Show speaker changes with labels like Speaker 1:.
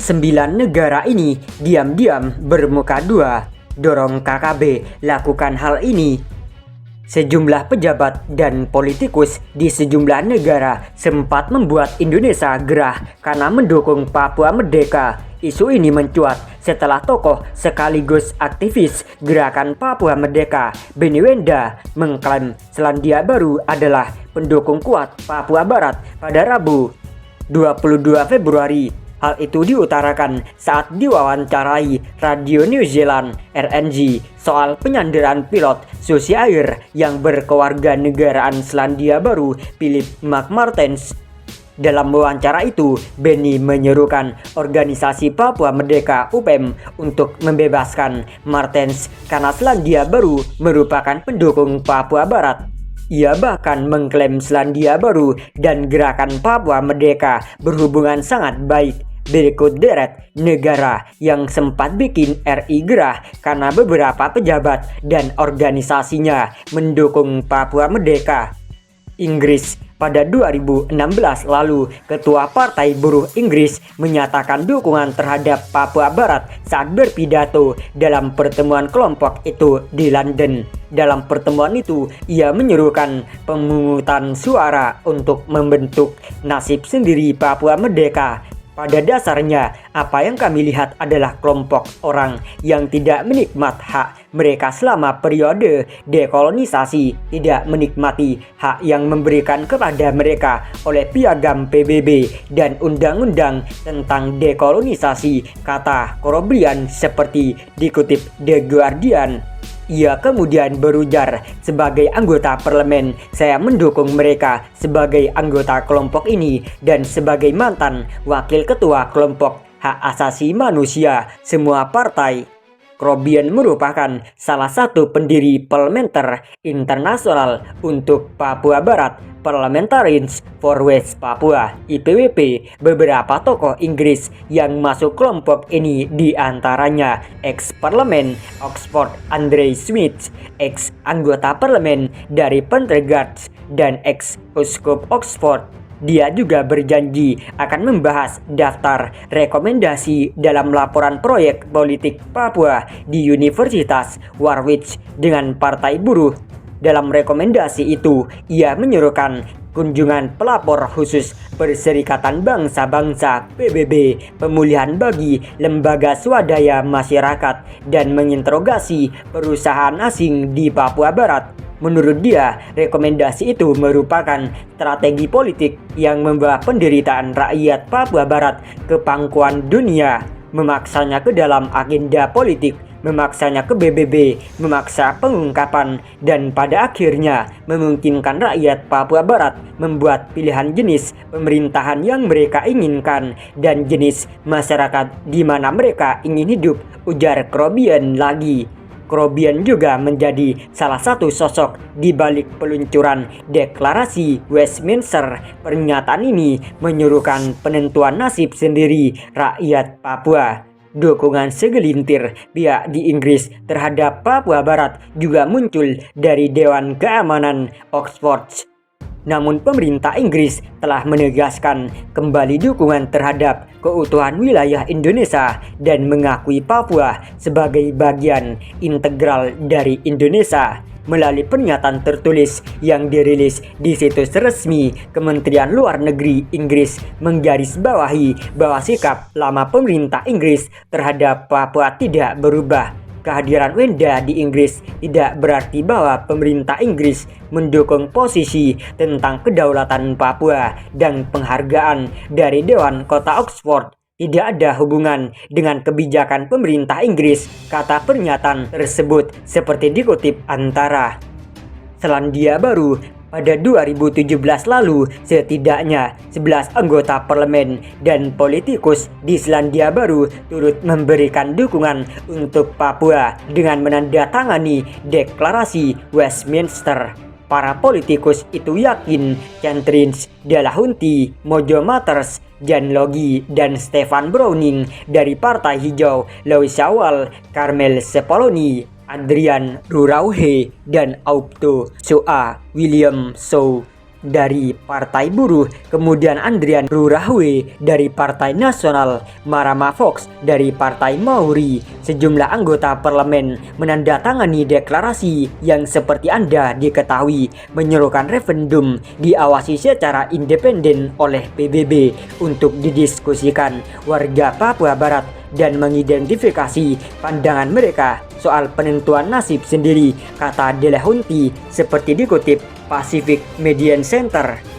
Speaker 1: 9 negara ini diam-diam bermuka dua. Dorong KKB lakukan hal ini. Sejumlah pejabat dan politikus di sejumlah negara sempat membuat Indonesia gerah karena mendukung Papua Merdeka. Isu ini mencuat setelah tokoh sekaligus aktivis gerakan Papua Merdeka, Benny Wenda, mengklaim Selandia Baru adalah pendukung kuat Papua Barat pada Rabu 22 Februari. Hal itu diutarakan saat diwawancarai Radio New Zealand RNZ soal penyanderaan pilot Susi Air yang berkewarganegaraan Selandia Baru, Philip McMartens. Dalam wawancara itu, Benny menyerukan organisasi Papua Merdeka UPM untuk membebaskan Martens karena Selandia Baru merupakan pendukung Papua Barat. Ia bahkan mengklaim Selandia Baru dan gerakan Papua Merdeka berhubungan sangat baik. Berikut deret negara yang sempat bikin RI gerah karena beberapa pejabat dan organisasinya mendukung Papua Merdeka. Inggris. Pada 2016 lalu, Ketua Partai Buruh Inggris menyatakan dukungan terhadap Papua Barat saat berpidato dalam pertemuan kelompok itu di London. Dalam pertemuan itu, ia menyerukan pemungutan suara untuk membentuk nasib sendiri Papua Merdeka. Pada dasarnya, apa yang kami lihat adalah kelompok orang yang tidak menikmat hak mereka selama periode dekolonisasi, tidak menikmati hak yang memberikan kepada mereka oleh Piagam PBB dan Undang-Undang tentang dekolonisasi, kata Korobrian seperti dikutip The Guardian. Ia kemudian berujar, sebagai anggota parlemen, saya mendukung mereka sebagai anggota kelompok ini dan sebagai mantan wakil ketua kelompok hak asasi manusia semua partai. Korobrian merupakan salah satu pendiri Parlementer Internasional untuk Papua Barat, Parliamentarians for West Papua (IPWP). Beberapa tokoh Inggris yang masuk kelompok ini diantaranya ex-parlemen Oxford Andre Smith, ex-anggota parlemen dari Pentegarth, dan ex-uskup Oxford. Dia juga berjanji akan membahas daftar rekomendasi dalam laporan proyek politik Papua di Universitas Warwick dengan Partai Buruh. Dalam rekomendasi itu, ia menyerukan kunjungan pelapor khusus Perserikatan Bangsa-Bangsa PBB, pemulihan bagi lembaga swadaya masyarakat, dan menginterogasi perusahaan asing di Papua Barat. Menurut dia, rekomendasi itu merupakan strategi politik yang membawa penderitaan rakyat Papua Barat ke pangkuan dunia, memaksanya ke dalam agenda politik, memaksanya ke PBB, memaksa pengungkapan, dan pada akhirnya memungkinkan rakyat Papua Barat membuat pilihan jenis pemerintahan yang mereka inginkan dan jenis masyarakat di mana mereka ingin hidup, ujar Korobrian lagi. Korobrian juga menjadi salah satu sosok di balik peluncuran deklarasi Westminster. Pernyataan ini menyuruhkan penentuan nasib sendiri rakyat Papua. Dukungan segelintir pihak di Inggris terhadap Papua Barat juga muncul dari Dewan Keamanan Oxford. Namun pemerintah Inggris telah menegaskan kembali dukungan terhadap keutuhan wilayah Indonesia dan mengakui Papua sebagai bagian integral dari Indonesia. Melalui pernyataan tertulis yang dirilis di situs resmi Kementerian Luar Negeri Inggris, menggarisbawahi bahwa sikap lama pemerintah Inggris terhadap Papua tidak berubah. Kehadiran Wenda di Inggris tidak berarti bahwa pemerintah Inggris mendukung posisi tentang kedaulatan Papua dan penghargaan dari Dewan Kota Oxford. Tidak ada hubungan dengan kebijakan pemerintah Inggris, kata pernyataan tersebut seperti dikutip Antara. Selandia Baru. Pada 2017 lalu, setidaknya 11 anggota parlemen dan politikus di Selandia Baru turut memberikan dukungan untuk Papua dengan menandatangani deklarasi Westminster. Para politikus itu yakin Catherine Delahunty, Mojo Matters, Jan Logi, dan Stefan Browning dari Partai Hijau, Louis Sawal, Carmel Sepoloni, Adrian Rurauhe, dan Aupto Soa William Sow dari Partai Buruh, kemudian Andrian Rurahwe dari Partai Nasional, Marama Fox dari Partai Mauri. Sejumlah anggota parlemen menandatangani deklarasi yang seperti Anda diketahui menyerukan referendum diawasi secara independen oleh PBB untuk didiskusikan warga Papua Barat dan mengidentifikasi pandangan mereka soal penentuan nasib sendiri, kata Delahunty seperti dikutip Pacific Median Center.